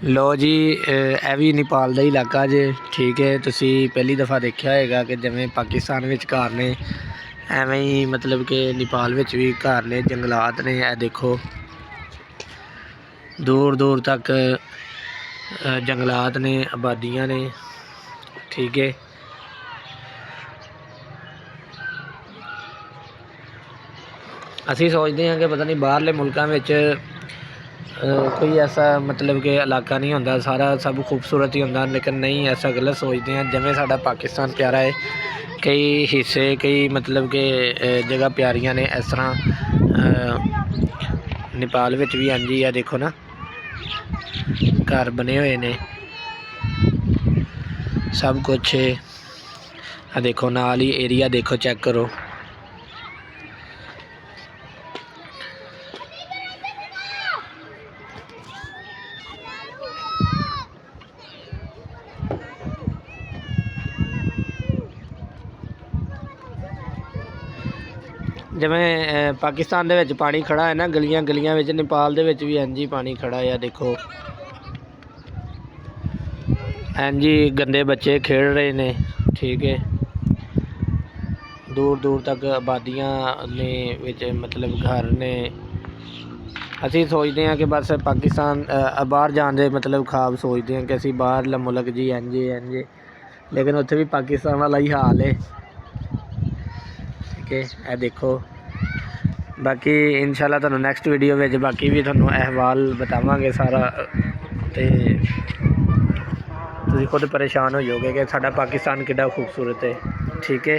लो जी ਇਹ ਵੀ ਨੇਪਾਲ ਦਾ ਇਲਾਕਾ ਜੇ ਠੀਕ ਹੈ। ਤੁਸੀਂ ਪਹਿਲੀ ਦਫਾ ਦੇਖਿਆ ਹੋਏਗਾ ਕਿ ਜਿਵੇਂ ਪਾਕਿਸਤਾਨ ਵਿੱਚ ਘਰ ਨੇ ਐਵੇਂ ਹੀ ਮਤਲਬ ਕਿ ਨੇਪਾਲ ਵਿੱਚ ਵੀ ਘਰ ਨੇ, ਜੰਗਲਾਤ ਨੇ। ਇਹ ਦੇਖੋ दूर दूर तक जंगलात ने, आबादियाँ ने, ठीक है। असी सोचते हैं कि पता नहीं बाहरले मुल्कों में कोई ऐसा मतलब कि इलाका नहीं होंदा, सारा सब खूबसूरत ही होंदा, लेकिन नहीं, ऐसा गलत सोचते हैं। जिवें साडा पाकिस्तान प्यारा है, कई हिस्से कई मतलब कि जगह प्यारियां ने, इस तरह नेपाल विच भी इंज ही है। देखो ना घर बने हुए ने, सब कुछ है। देखो नाल ही एरिया देखो, चेक करो। जिवें पाकिस्तान दे विच पानी खड़ा है ना गलियां गलियां विच, नेपाल दे विच भी इंज ही पानी खड़ा है। देखो इंज ही गंदे बच्चे खेल रहे ने, ठीक है। दूर दूर तक आबादियां ने विच, मतलब घर ने। असी सोचते हैं कि बस पाकिस्तान बाहर जाने दे मतलब ख्वाब सोचते हैं कि असी बाहरला मुल्क जी इंज इंज, लेकिन उत्थे भी पाकिस्तान वाला ही हाल है, ठीक है। ये देखो बाकी इंशाल्लाह तुहानूं नैक्सट वीडियो में बाकी भी तुहानूं अहवाल बतावांगे सारा, तो तुसीं खुद परेशान हो जाओगे कि साडा पाकिस्तान कितना खूबसूरत है, ठीक है।